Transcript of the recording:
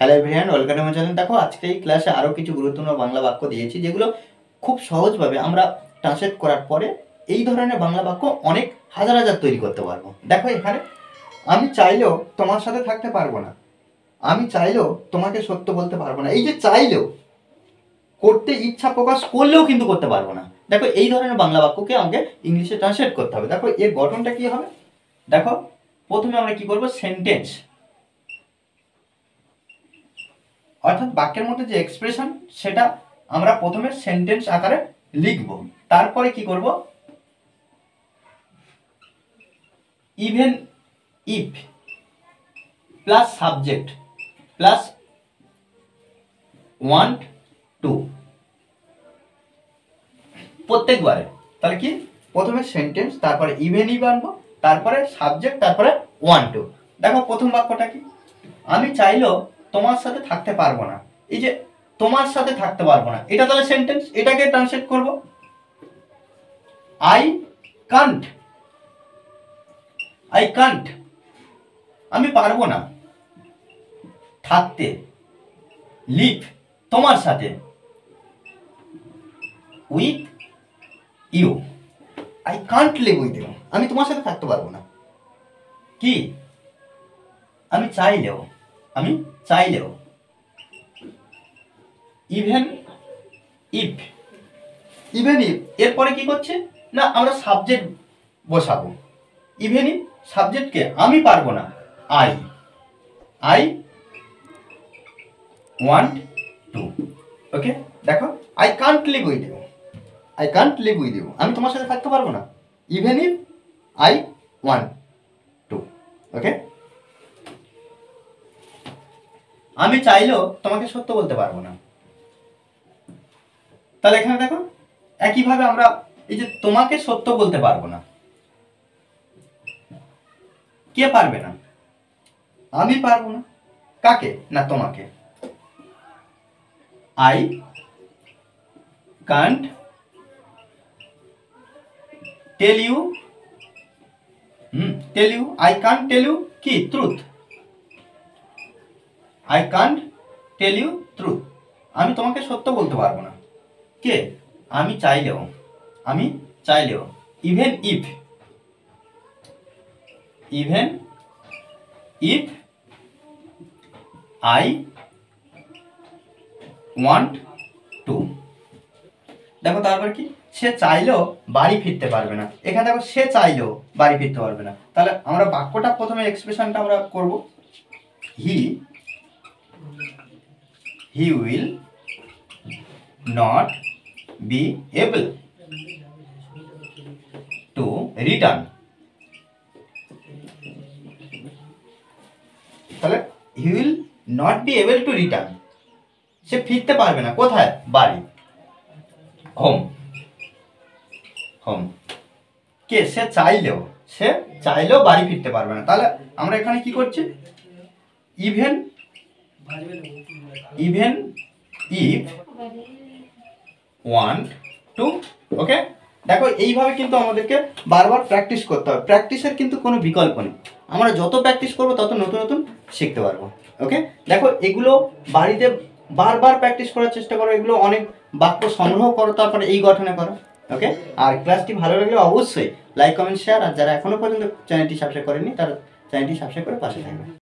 Hello everyone, welcome to my channel. দেখো আজকে এই ক্লাসে আরও কিছু গুরুত্বপূর্ণ বাংলা বাক্য দিয়েছি যেগুলো খুব সহজভাবে আমরা ট্রান্সলেট করার পরে এই ধরনের বাংলা বাক্য অনেক হাজার হাজার তৈরি করতে পারবো। দেখো এখানে আমি চাইলেও তোমার সাথে থাকতে পারবো না, আমি চাইলেও তোমাকে সত্য বলতে পারবো না। এই যে চাইলেও, করতে ইচ্ছা প্রকাশ করলেও কিন্তু করতে পারবো না। দেখো এই ধরনের বাংলা বাক্যকে আমাকে ইংলিশে ট্রান্সলেট করতে হবে। দেখো এর গঠনটা কি হবে, দেখো প্রথমে আমরা কি করব, সেন্টেন্স অর্থাৎ বাক্যের মধ্যে যে এক্সপ্রেশন সেটা আমরা প্রথমে সেন্টেন্স আকারে লিখব। তারপরে কি করব, even if plus subject plus want to প্রত্যেকবারে। তাহলে কি, প্রথমে সেন্টেন্স, তারপরে ইভেন ইফ আনবো, তারপরে সাবজেক্ট, তারপরে ওয়ান্ট টু। দেখো প্রথম বাক্যটা কি, আমি চাইলেও তোমার সাথে থাকতে পারবো না। এই যে তোমার সাথে থাকতে পারবো না, এটা তাহলে সেন্টেন্স, এটাকে ট্রান্সলেট করব আই কান্ট। আই কান্ট আমি পারবো না থাকতে, লিভ তোমার সাথে, with you. I can't live with you, আমি তোমার সাথে থাকতে পারবো না। কি, আমি চাইলেও, আমি চাইলেও। ইভেন ইফ, ইভেন ইফ এরপরে কি করছে না, আমরা সাবজেক্ট বসাবো। ইভেন ইফ সাবজেক্টকে আমি পারবো না, I I want to. Okay, দেখো I can't live with you, I can't live with you, আমি তোমার সাথে থাকতে পারবো না। Even if I want to. Okay, আমি চাইলেও তোমাকে সত্য বলতে পারবো না। তাহলে এখানে দেখো একইভাবে আমরা এই যে তোমাকে সত্য বলতে পারবো না, কে পারবে না, আমি পারবো না। কাকে না, তোমাকে। I can't tell you, tell you, I can't tell you কি, truth. I can't tell you truth, আমি তোমাকে সত্য বলতে পারবো না। কে, আমি চাইলেও, আমি চাইলেও। Even if, even if I want two. দেখো তারপর কি, সে চাইলেও বাড়ি ফিরতে পারবে না। এখানে দেখো সে চাইলেও বাড়ি ফিরতে পারবে না। তাহলে আমরা বাক্যটা প্রথমে এক্সপ্রেশনটা আমরা করব, he will not be able to return. তাহলে he will not be able to return, সে ফিরতে পারবে না কোথায়, বাড়ি, হোম, হোম। কে, সে চাইলেও, সে চাইলেও বাড়ি ফিরতে পারবে না। তাহলে আমরা এখানে কি করছি, even even if want to. Okay, দেখো এইভাবে কিন্তু আমাদেরকে বারবার প্র্যাকটিস করতে হবে। প্র্যাকটিসের কিন্তু কোনো বিকল্প নেই, আমরা যত প্র্যাকটিস করবো তত নতুন নতুন শিখতে পারবো। ওকে, দেখো এগুলো বাড়িতে বারবার প্র্যাকটিস করার চেষ্টা করো, এগুলো অনেক বাক্য সংগ্রহ করো, তারপরে এই গঠনে করো। ওকে, আর ক্লাসটি ভালো লাগলে অবশ্যই লাইক, কমেন্ট, শেয়ার। আর যারা এখনো পর্যন্ত চ্যানেলটি সাবস্ক্রাইব করেনি তারা চ্যানেলটি সাবস্ক্রাইব করে পাশে থাকবে।